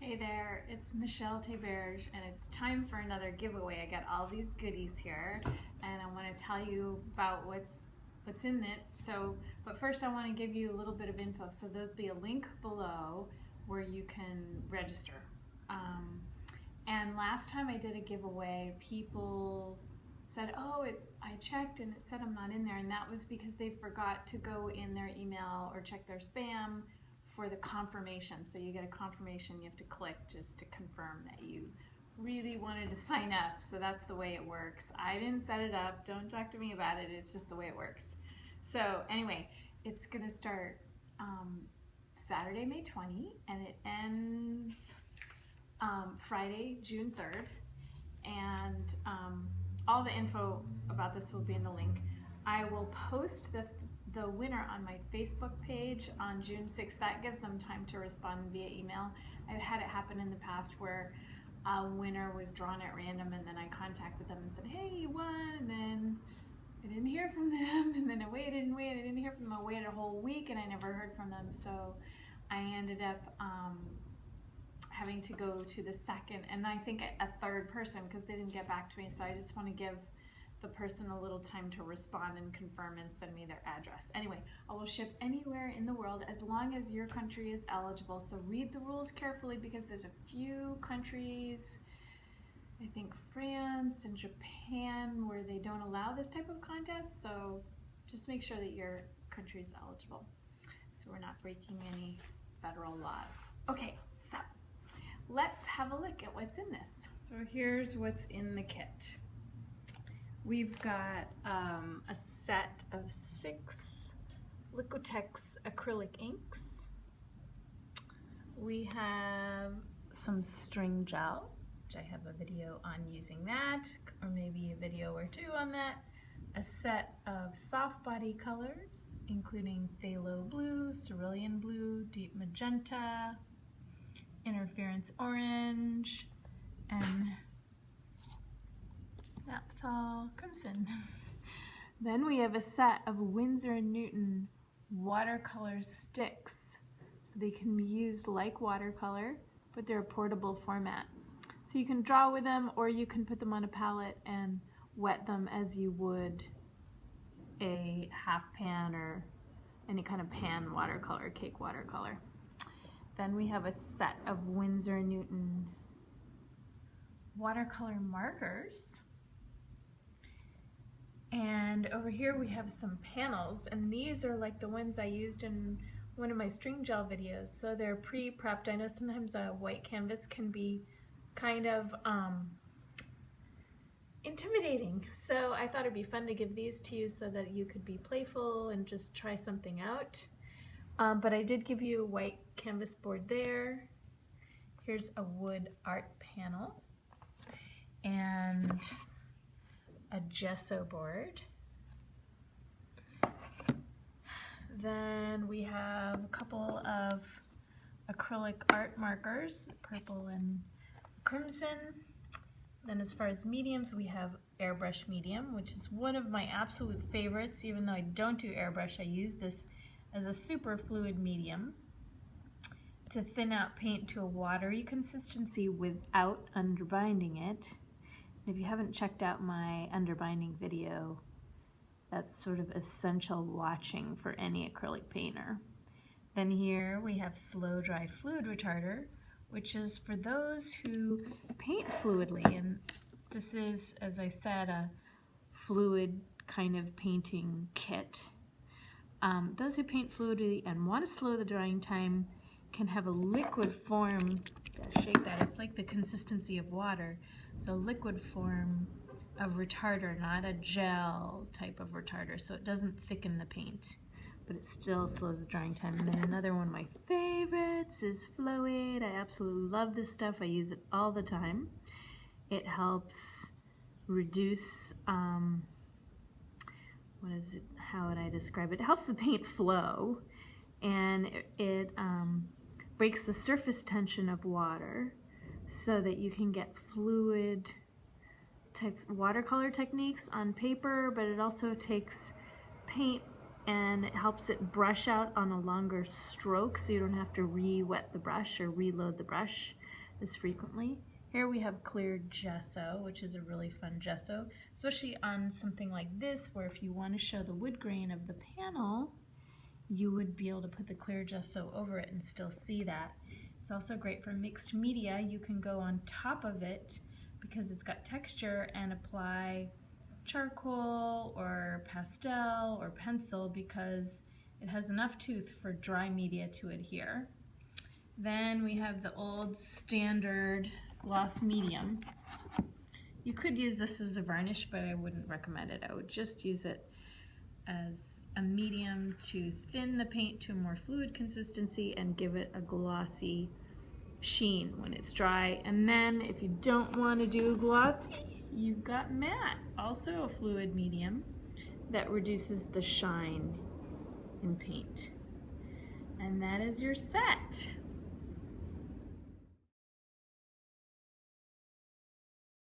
Hey there, it's Michelle Teberge, and it's time for another giveaway. I got all these goodies here, and I want to tell you about what's in it. But first I want to give you a little bit of info. So there'll be a link below where you can register. And last time I did a giveaway, people said, I checked and it said I'm not in there, and that was because they forgot to go in their email or check their spam for the confirmation. So you get a confirmation, you have to click just to confirm that you really wanted to sign up. So that's the way it works. I didn't set it up, don't talk to me about it, it's just the way it works. So anyway, it's gonna start Saturday, May 20, and it ends Friday, June 3rd. And all the info about this will be in the link. I will post the winner on my Facebook page on June 6th. That gives them time to respond via email. I've had it happen in the past where a winner was drawn at random, and then I contacted them and said, hey, you won, and then I didn't hear from them, and then I waited and waited, I didn't hear from them. I waited a whole week and I never heard from them, so I ended up having to go to the second, and I think a third person, because they didn't get back to me. So I just want to give the person a little time to respond and confirm and send me their address. Anyway, I will ship anywhere in the world as long as your country is eligible. So read the rules carefully, because there's a few countries, I think France and Japan, where they don't allow this type of contest. So just make sure that your country is eligible, so we're not breaking any federal laws. Okay, so let's have a look at what's in this. So here's what's in the kit. We've got a set of 6 Liquitex acrylic inks. We have some string gel, which I have a video on using that, or maybe a video or 2 on that. A set of soft body colors, including phthalo blue, cerulean blue, deep magenta, interference orange, and naphthol crimson. Then we have a set of Windsor & Newton watercolor sticks. So they can be used like watercolor, but they're a portable format. So you can draw with them, or you can put them on a palette and wet them as you would a half pan or any kind of pan watercolor, cake watercolor. Then we have a set of Windsor & Newton watercolor markers. And over here we have some panels, and these are like the ones I used in one of my string gel videos. So they're pre-prepped. I know sometimes a white canvas can be kind of intimidating, so I thought it'd be fun to give these to you so that you could be playful and just try something out. But I did give you a white canvas board there. Here's a wood art panel and a gesso board. Then we have a couple of acrylic art markers, purple and crimson. Then as far as mediums, we have Airbrush Medium, which is one of my absolute favorites. Even though I don't do airbrush, I use this as a super fluid medium to thin out paint to a watery consistency without underbinding it. If you haven't checked out my underbinding video, that's sort of essential watching for any acrylic painter. Then here we have slow dry fluid retarder, which is for those who paint fluidly. And this is, as I said, a fluid kind of painting kit. Those who paint fluidly and want to slow the drying time can have a liquid form. Shake that, it's like the consistency of water. So liquid form of retarder, not a gel type of retarder, so it doesn't thicken the paint, but it still slows the drying time. And then another one of my favorites is Fluid. I absolutely love this stuff. I use it all the time. It helps reduce, how would I describe it? It helps the paint flow, and it breaks the surface tension of water, so that you can get fluid type watercolor techniques on paper, but it also takes paint and it helps it brush out on a longer stroke, so you don't have to re-wet the brush or reload the brush. as frequently. Here we have clear gesso, which is a really fun gesso, especially on something like this, where if you want to show the wood grain of the panel, you would be able to put the clear gesso over it and still see that. It's also great for mixed media. You can go on top of it because it's got texture and apply charcoal or pastel or pencil because it has enough tooth for dry media to adhere. Then we have the old standard gloss medium. You could use this as a varnish, but I wouldn't recommend it. I would just use it as a medium to thin the paint to a more fluid consistency and give it a glossy sheen when it's dry. And then if you don't want to do glossy, you've got matte, also a fluid medium that reduces the shine in paint. And that is your set.